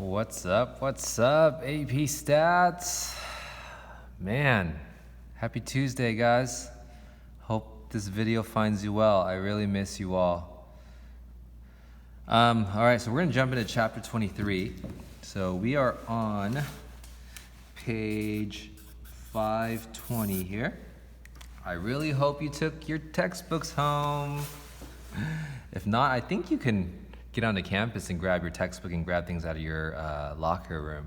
What's up? What's up, AP Stats? Man, happy Tuesday, guys. Hope this video finds you well. I really miss you all. All right, so we're gonna jump into chapter 23. So we are on page 520 here. I really hope you took your textbooks home. If not, I think you can get onto campus and grab your textbook and grab things out of your locker room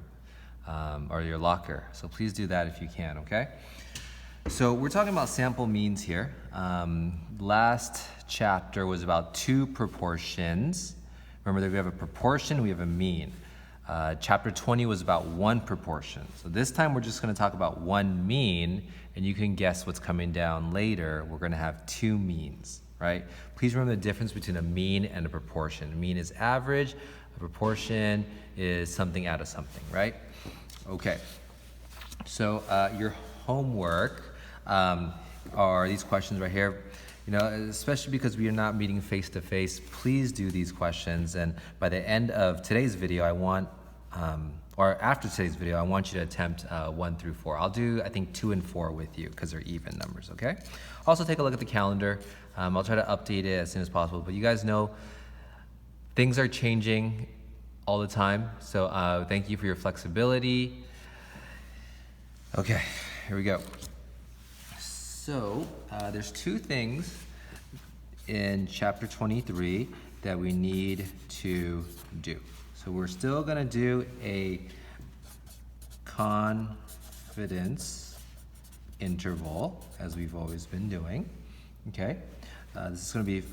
or your locker. So please do that if you can, okay? So we're talking about sample means here. Last chapter was about two proportions. Remember that we have a proportion, we have a mean. Chapter 20 was about one proportion. So this time we're just gonna talk about one mean, and you can guess what's coming down later. We're gonna have two means, right? Please remember the difference between a mean and a proportion. A mean is average, a proportion is something out of something, right? Okay, so your homework are these questions right here. You know, especially because we are not meeting face to face, please do these questions. And by the end of today's video, I want, or after today's video, I want you to attempt 1 through 4. I'll do, I think, 2 and 4 with you because they're even numbers, okay? Also take a look at the calendar. I'll try to update it as soon as possible, but you guys know things are changing all the time. So thank you for your flexibility. Okay, here we go. So there's two things in chapter 23 that we need to do. So we're still gonna do a confidence interval as we've always been doing, okay? This is gonna be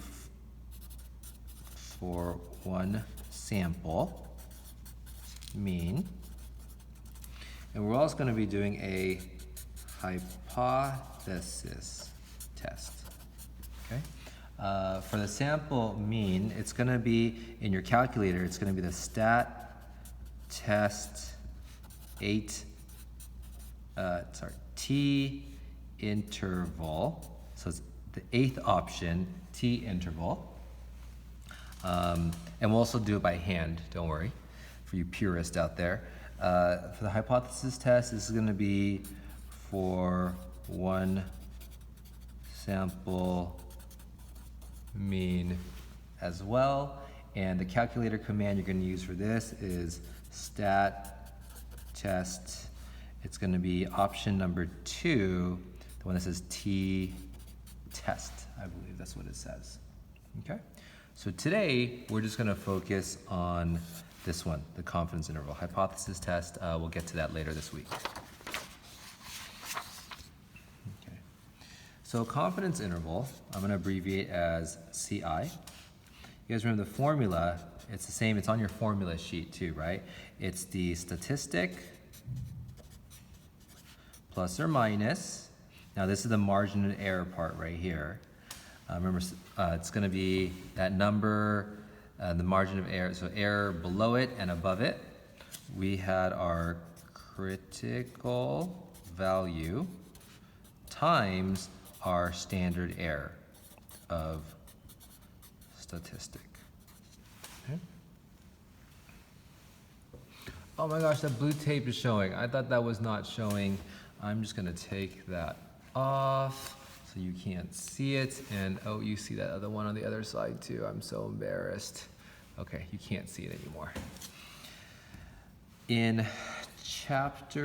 for one sample mean. And we're also gonna be doing a hypothesis test, okay? For the sample mean, it's gonna be in your calculator, it's gonna be the stat test T interval. So it's the 8th option, T interval. And we'll also do it by hand, don't worry, for you purists out there. For the hypothesis test, this is gonna be for one sample mean as well. And the calculator command you're gonna use for this is stat test. It's gonna be option number 2, the one that says T test. I believe that's what it says, okay? So today, we're just gonna focus on this one, the confidence interval. Hypothesis test, we'll get to that later this week. Okay. So confidence interval, I'm gonna abbreviate as CI. You guys remember the formula, it's the same, it's on your formula sheet too, right? It's the statistic plus or minus. Now this is the margin of error part right here. Remember, it's gonna be that number, the margin of error, so error below it and above it. We had our critical value times our standard error of statistic. Okay. Oh my gosh, that blue tape is showing. I thought that was not showing. I'm just gonna take that off so you can't see it. And oh, you see that other one on the other side too. I'm so embarrassed. Okay, you can't see it anymore. In chapter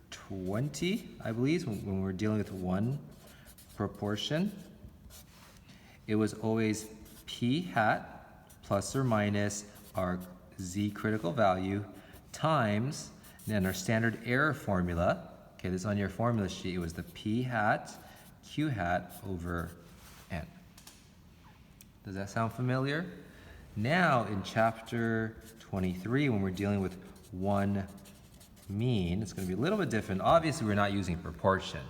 20, I believe, when we're dealing with one proportion, it was always p hat plus or minus our z critical value times, and then our standard error formula. Okay, this is on your formula sheet. It was the p hat q hat over n. Does that sound familiar? Now in chapter 23, when we're dealing with one mean, it's gonna be a little bit different. Obviously, we're not using proportion,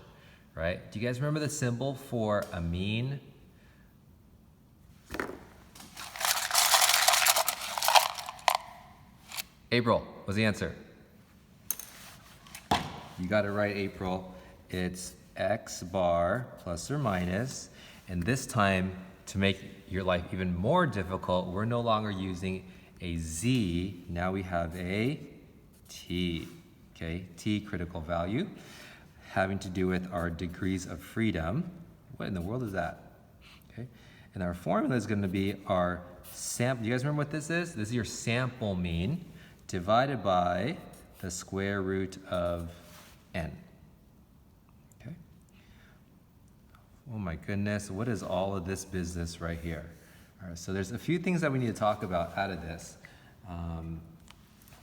right? Do you guys remember the symbol for a mean? April was the answer. You got it right, April. It's x bar plus or minus, and this time, to make your life even more difficult, we're no longer using a Z, now we have a T. Okay, T critical value, having to do with our degrees of freedom. What in the world is that? Okay, and our formula is going to be our sample. You guys remember what this is? This is your sample mean divided by the square root of n. Okay. Oh my goodness, what is all of this business right here? All right, so there's a few things that we need to talk about out of this.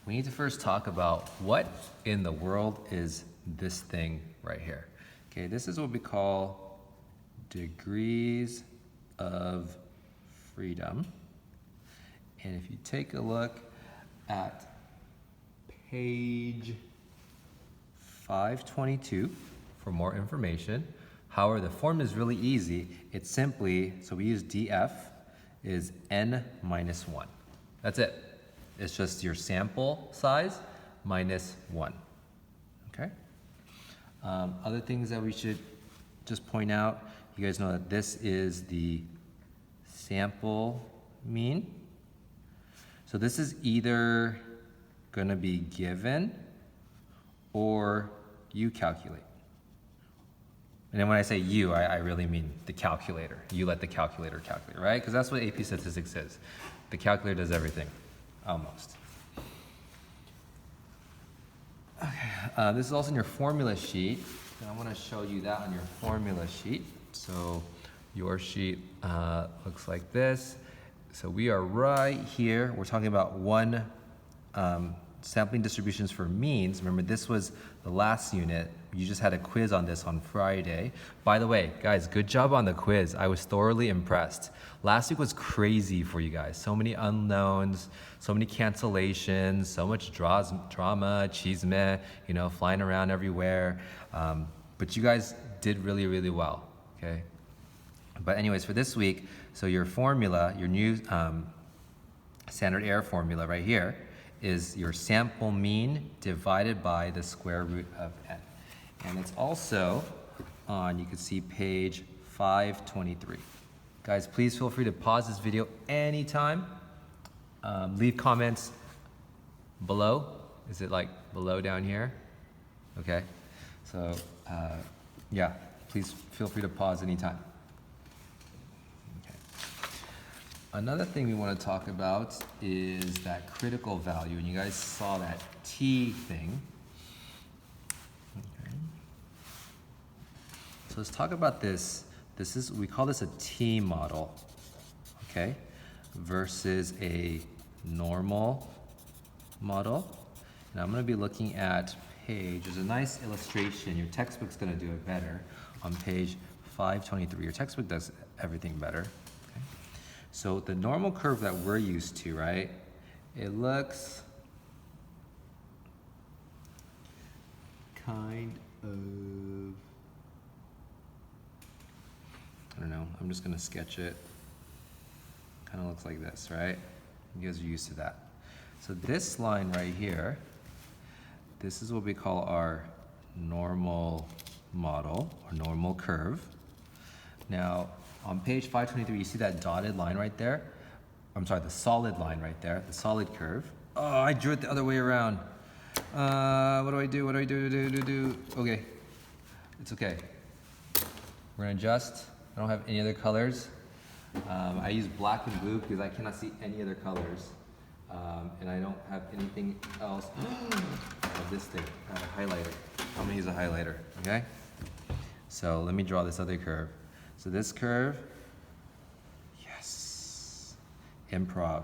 We need to first talk about what in the world is this thing right here. Okay, this is what we call degrees of freedom. And if you take a look at page 522 for more information. However, the formula is really easy. It's simply, so we use df, is n minus 1. That's it. It's just your sample size minus 1. Okay? Other things that we should just point out, you guys know that this is the sample mean. So this is either going to be given or you calculate. And then when I say you, I really mean the calculator. You let the calculator calculate, right? Because that's what AP statistics is. The calculator does everything, almost. Okay, this is also in your formula sheet. And I want to show you that on your formula sheet. So your sheet looks like this. So we are right here. We're talking about one sampling distributions for means. Remember, this was the last unit. You just had a quiz on this on Friday. By the way, guys, good job on the quiz. I was thoroughly impressed. Last week was crazy for you guys. So many unknowns, so many cancellations, so much drama, chisme, you know, flying around everywhere. But you guys did really, really well, okay? But anyways, for this week, so your formula, your new standard error formula right here is your sample mean divided by the square root of n. And it's also on, you can see page 523. Guys, please feel free to pause this video anytime. Leave comments below. Is it like below down here? Okay. So, yeah, please feel free to pause anytime. Another thing we want to talk about is that critical value, and you guys saw that T thing. Okay. So let's talk about this. We call this a T model, okay, versus a normal model. And I'm going to be looking at there's a nice illustration. Your textbook's going to do it better on page 523. Your textbook does everything better. So the normal curve that we're used to, right? It looks kind of, I don't know, I'm just gonna sketch it. Kind of looks like this, right? You guys are used to that. So this line right here, this is what we call our normal model, or normal curve. Now, on page 523, you see that dotted line right there? I'm sorry, the solid line right there, the solid curve. Oh, I drew it the other way around. What do I do? Okay, it's okay. We're gonna adjust. I don't have any other colors. I use black and blue because I cannot see any other colors. And I don't have anything else. I have this thing, I have a highlighter. I'm gonna use a highlighter, okay? So let me draw this other curve. So this curve, yes, improv.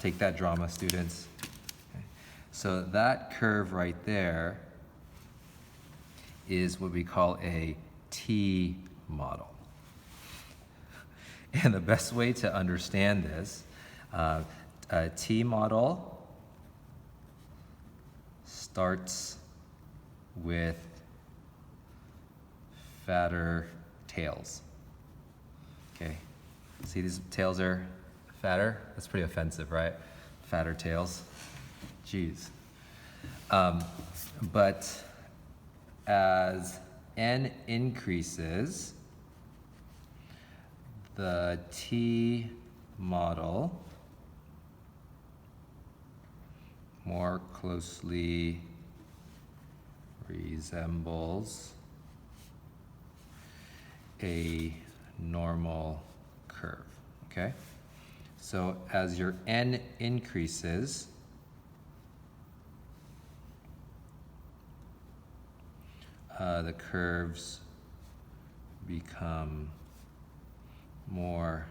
Take that, drama students. Okay. So that curve right there is what we call a T model. And the best way to understand this, a T model starts with fatter tails. Okay, see these tails are fatter? That's pretty offensive, right? Fatter tails. Jeez. But as n increases, the T model more closely resembles a normal curve, okay? So as your n increases, the curves become more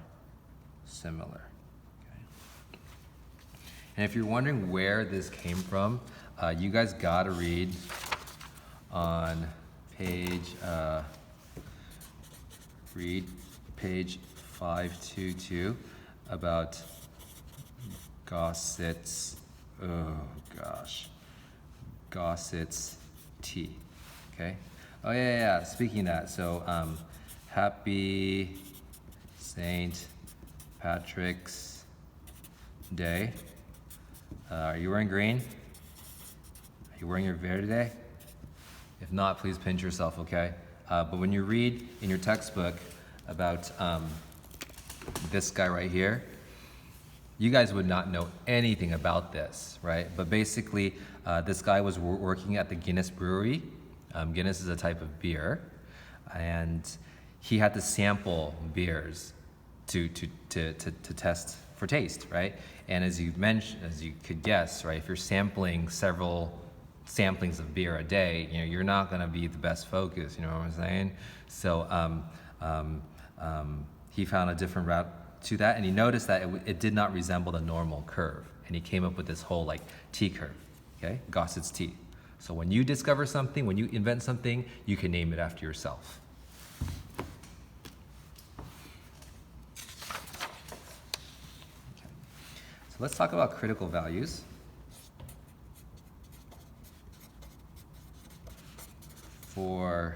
similar. Okay? And if you're wondering where this came from, you guys gotta read on page 522 about Gauss's T. Okay. Oh yeah. Speaking of that, so happy Saint Patrick's Day. Are you wearing green? Are you wearing your verde today? If not, please pinch yourself, okay? But when you read in your textbook about this guy right here, you guys would not know anything about this, right? But basically, this guy was working at the Guinness Brewery. Guinness is a type of beer, and he had to sample beers to test for taste, right? And as you mentioned, as you could guess, right, if you're sampling several samplings of beer a day, you know, you're not going to be the best focus. You know what I'm saying? So he found a different route to that, and he noticed that it did not resemble the normal curve, and he came up with this whole like T curve. Okay, Gauss's T. So when you discover something, when you invent something, you can name it after yourself. Okay. So let's talk about critical values. For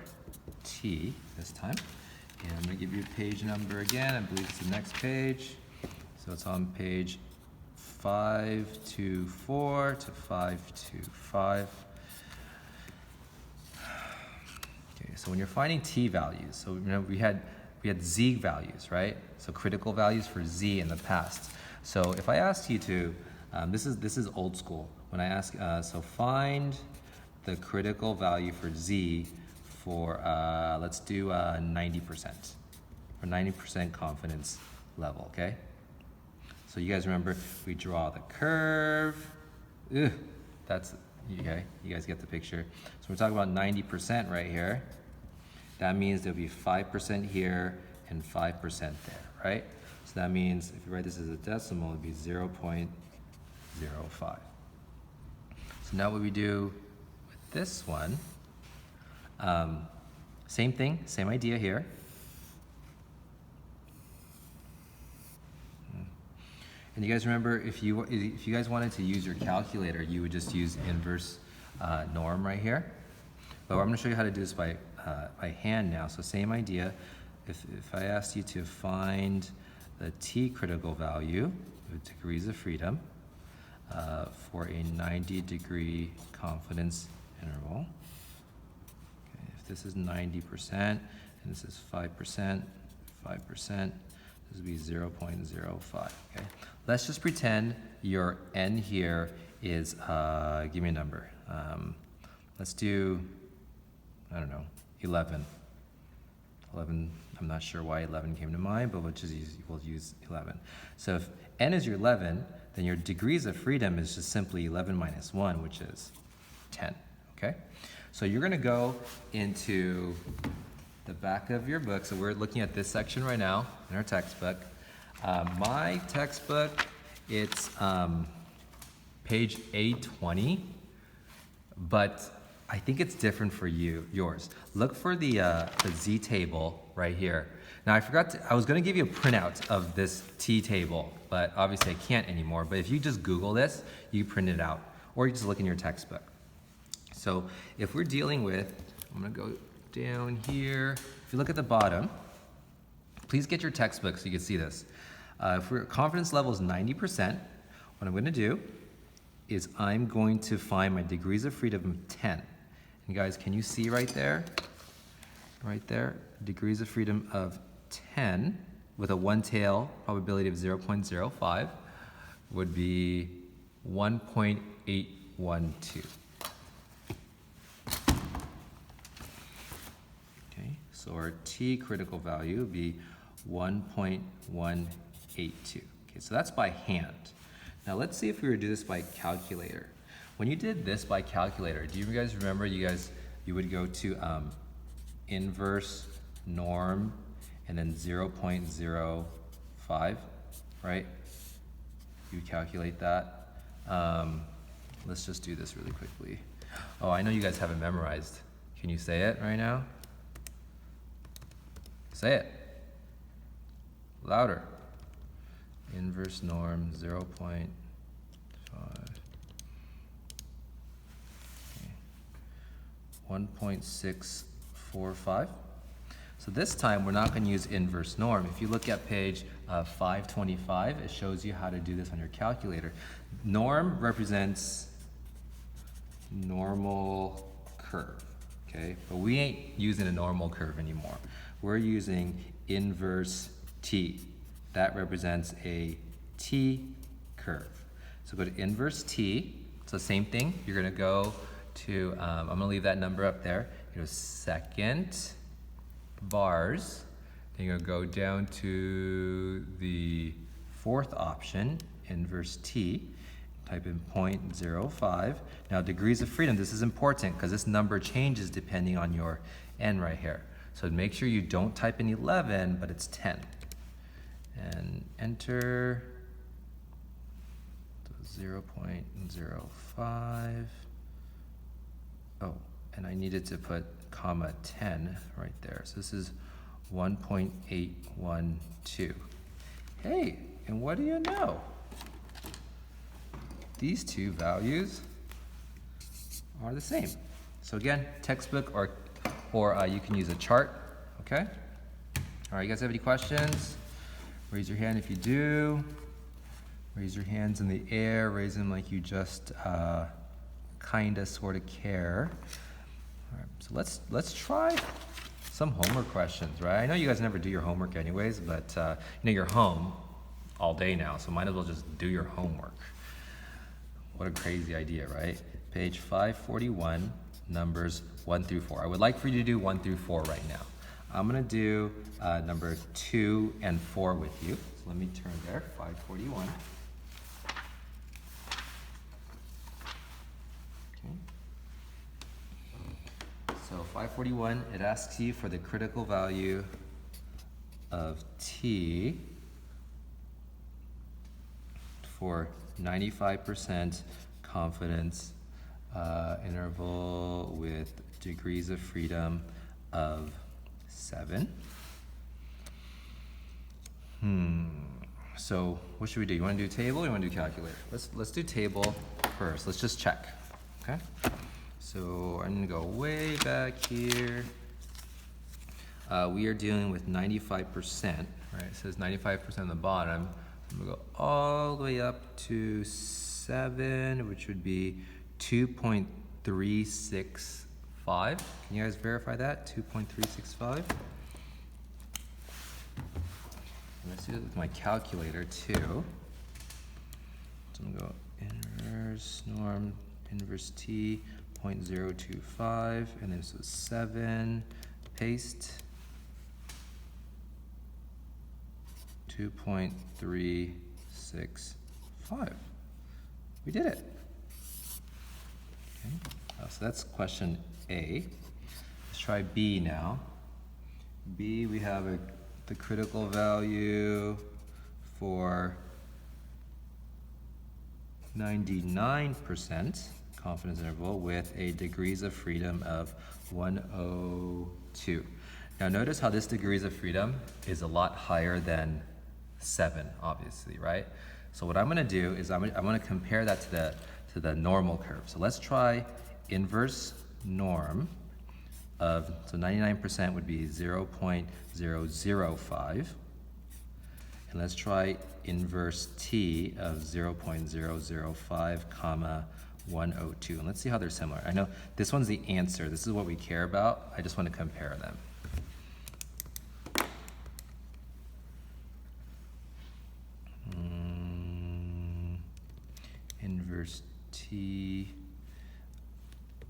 T this time. And I'm going to give you a page number again. I believe it's the next page. So it's on page 524 to 525. Okay, so when you're finding T values, so you know we had Z values, right? So critical values for Z in the past. So if I asked you to, this is old school. When I ask, so find the critical value for Z for, let's do 90%, for 90% confidence level, okay? So you guys remember, we draw the curve. Ugh, that's, okay, you guys get the picture. So we're talking about 90% right here. That means there'll be 5% here and 5% there, right? So that means if you write this as a decimal, it'd be 0.05. So now what we do with this one, same thing, same idea here. And you guys remember, if you guys wanted to use your calculator, you would just use inverse norm right here. But I'm going to show you how to do this by hand now. So same idea. If I asked you to find the T critical value, with degrees of freedom, for a 90-degree confidence interval. Okay, if this is 90% and this is 5%, 5%, this would be 0.05, okay? Let's just pretend your n here is, give me a number. Let's do, I don't know, 11. 11, I'm not sure why 11 came to mind, but we'll use 11. So if n is your 11, then your degrees of freedom is just simply 11 minus 1, which is 10, okay? So you're gonna go into the back of your book. So we're looking at this section right now in our textbook. My textbook, it's page 820, but I think it's different for yours. Look for the Z table right here. Now I was gonna give you a printout of this T table, but obviously I can't anymore. But if you just Google this, you print it out, or you just look in your textbook. So if we're dealing with, I'm gonna go down here. If you look at the bottom, please get your textbook so you can see this. If our confidence level is 90%, what I'm gonna do is I'm going to find my degrees of freedom of 10. And guys, can you see right there? Right there, degrees of freedom of 10 with a one-tail probability of 0.05 would be 1.812. Okay, so our t critical value would be 1.182. Okay, so that's by hand. Now let's see if we were to do this by calculator. When you did this by calculator, do you guys remember you would go to inverse norm and then 0.05, right? You calculate that. Let's just do this really quickly. Oh, I know you guys have it memorized. Can you say it right now? Say it. Louder. Inverse norm 0.5. 1.645. So this time we're not going to use inverse norm. If you look at page 525, it shows you how to do this on your calculator. Norm represents normal curve, okay? But we ain't using a normal curve anymore. We're using inverse t. That represents a t curve. So go to inverse t. It's the same thing. You're going to go to, I'm going to leave that number up there. You go second bars. Then you're going to go down to the fourth option, inverse t. Type in 0.05. Now degrees of freedom, this is important because this number changes depending on your n right here. So make sure you don't type in 11, but it's 10. And enter 0.05. Oh, and I needed to put comma 10 right there. So this is 1.812. Hey, and what do you know? These two values are the same. So again, textbook or you can use a chart, okay? All right, you guys have any questions? Raise your hand if you do. Raise your hands in the air, raise them like you just kinda sorta care. All right, so let's try some homework questions, right? I know you guys never do your homework anyways, but you know you're home all day now, so might as well just do your homework. What a crazy idea, right? Page 541, numbers 1 through 4. I would like for you to do 1 through 4 right now. I'm gonna do number 2 and 4 with you. So let me turn there, 541. Okay. So 541, it asks you for the critical value of t for 95% confidence interval with degrees of freedom of 7. So what should we do? You want to do table or you want to do calculator? Let's do table first. Let's just check. Okay. So I'm going to go way back here. We are dealing with 95%, right? It says 95% on the bottom. I'm going to go all the way up to 7, which would be 2.365. Can you guys verify that? 2.365. Let's do it with my calculator too. So I'm going to go inverse norm, inverse t, 0.025, and this was 7, paste, 2.365. We did it. Okay. So that's question A. Let's try B now. B, we have the critical value for 99% confidence interval with a degrees of freedom of 102. Now notice how this degrees of freedom is a lot higher than 7, obviously, right? So what I'm going to do is I'm going to compare that to the normal curve. So let's try inverse norm of, so 99% would be 0.005. And let's try inverse t of 0.005 comma 102. And let's see how they're similar. I know this one's the answer. This is what we care about. I just want to compare them. inverse t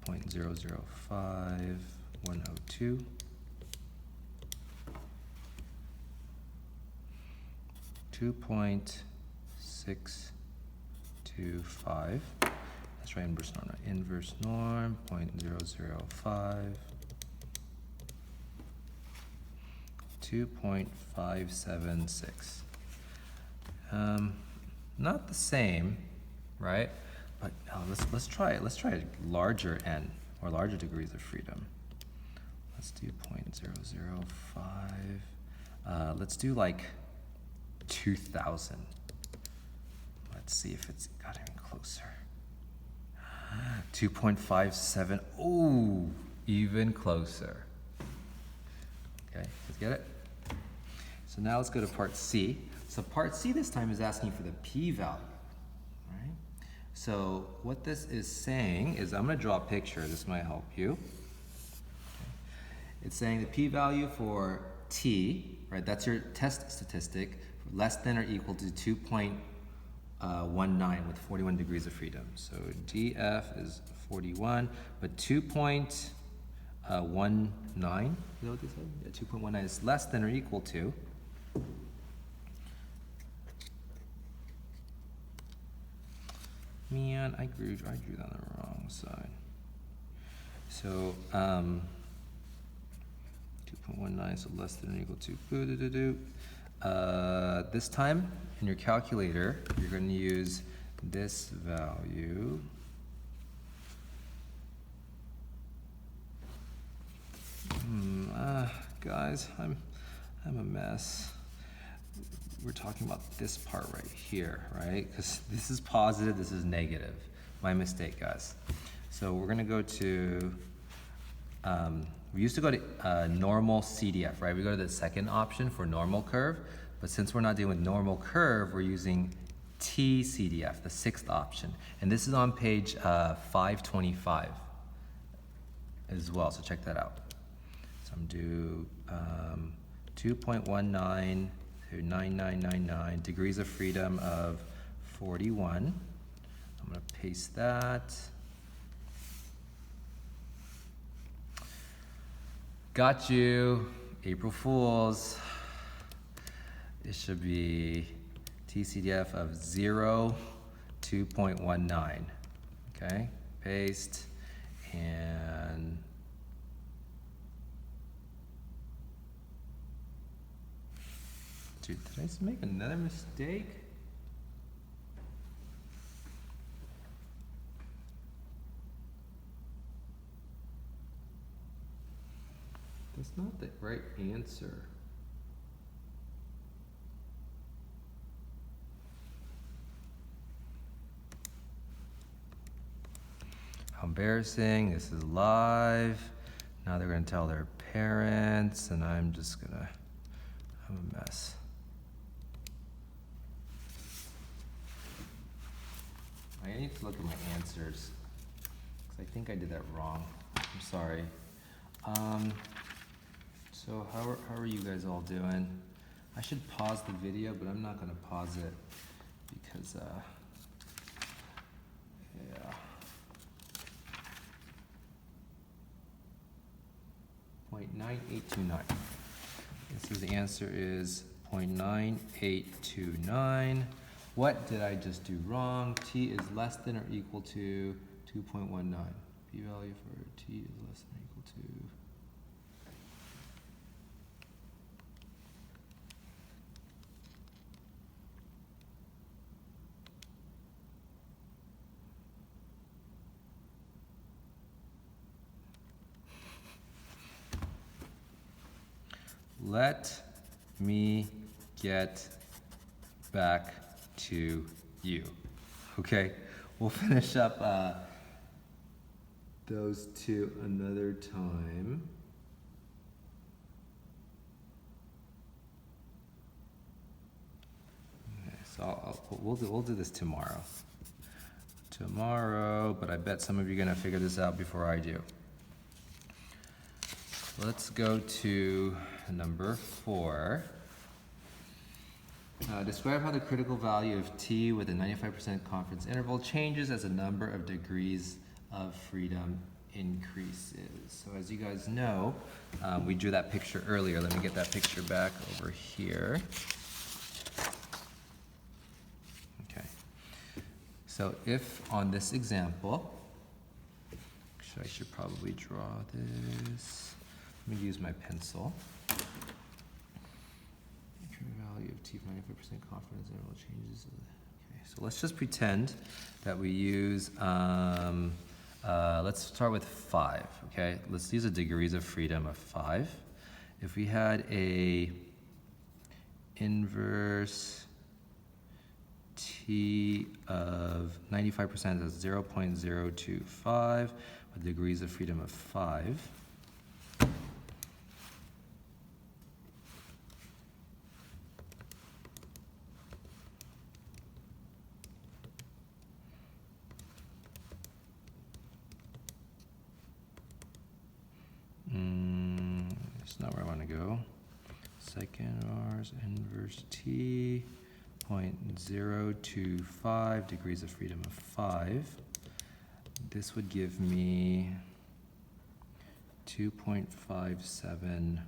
0.005, 102. 2.625. Let's try inverse norm. Inverse norm 0.005. 2.576. Not the same, right? But let's try it. Let's try a larger n, or larger degrees of freedom. Let's do 0.005. Let's do like 2,000. Let's see if it's got even closer. 2.57. Oh, even closer. Okay, let's get it. So now let's go to part C. So part C this time is asking for the p-value, right? So what this is saying is, I'm going to draw a picture. This might help you. Okay. It's saying the p-value for t, right? That's your test statistic, less than or equal to 2.19 with 41 degrees of freedom. So df is 41, but 2.19, is that what they said? Yeah, 2.19 is less than or equal to. Man, I drew that on the wrong side. So 2.19, so less than or equal to. This time in your calculator, you're going to use this value. Guys, I'm a mess. We're talking about this part right here, right? Because this is positive, this is negative. My mistake, guys. So we're gonna go to, we used to go to normal CDF, right? We go to the second option for normal curve, but since we're not dealing with normal curve, we're using TCDF, the sixth option. And this is on page 525 as well, so check that out. So I'm do 2.19 to 9999 degrees of freedom of 41. I'm gonna paste that. Got you, April Fools. It should be TCDF of 0, 2.19, okay? Paste, and dude, did I just make another mistake? That's not the right answer. How embarrassing, this is live. Now they're gonna tell their parents, and I'm just gonna have a mess. I need to look at my answers, because I think I did that wrong. I'm sorry. So how are you guys all doing? I should pause the video, but I'm not gonna pause it because, yeah. 0.9829. So the answer is 0.9829. What did I just do wrong? T is less than or equal to 2.19. P-value for T is less than or equal to. Let me get back to you. Okay, we'll finish up those two another time. Okay, so we'll do this tomorrow. But I bet some of you are gonna figure this out before I do. Let's go to number 4. Describe how the critical value of t with a 95% confidence interval changes as the number of degrees of freedom increases. So as you guys know, we drew that picture earlier. Let me get that picture back over here. Okay. So if on this example, I should probably draw this. Let me use my pencil. Value of t 95% confidence interval changes. Okay, so let's just pretend that we use, let's start with 5, okay? Let's use a degrees of freedom of 5. If we had a inverse t of 95%, that's 0.025 with degrees of freedom of 5. That's not where I want to go. Second R's inverse t, 0.025 degrees of freedom of 5. This would give me 2.571.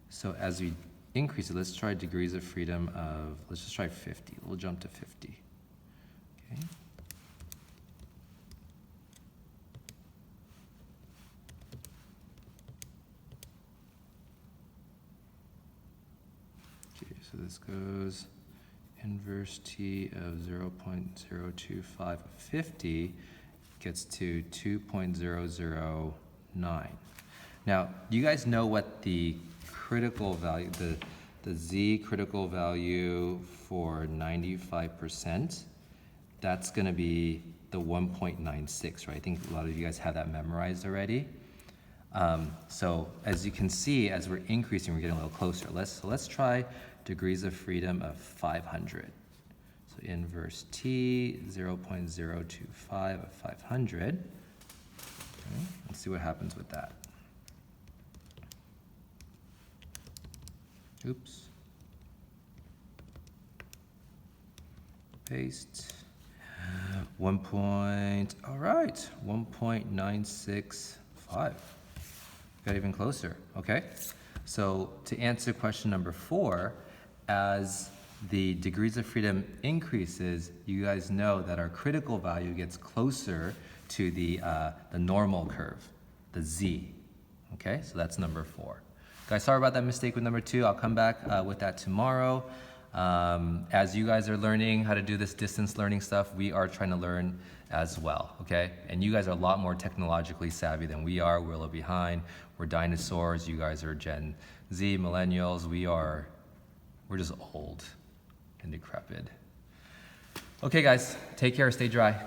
So as we increase it, let's try degrees of freedom of, let's just try 50. We'll jump to 50. Okay. So this goes inverse t of 0.025 of 50 gets to 2.009. Now, do you guys know what the critical value, the z critical value for 95%? That's going to be the 1.96, right? I think a lot of you guys have that memorized already. So as you can see, as we're increasing, we're getting a little closer. Let's try degrees of freedom of 500. So inverse t, 0.025 of 500. Okay, let's see what happens with that. Oops. Paste. All right, 1.965. Got even closer, okay? So to answer question number 4, as the degrees of freedom increases, you guys know that our critical value gets closer to the normal curve, the z, okay? So that's number 4. Guys, sorry about that mistake with number 2. I'll come back with that tomorrow. As you guys are learning how to do this distance learning stuff, we are trying to learn as well, okay? And you guys are a lot more technologically savvy than we are. We're a little behind. We're dinosaurs. You guys are Gen Z, millennials. We're just old and decrepit. Okay, guys, take care. Stay dry.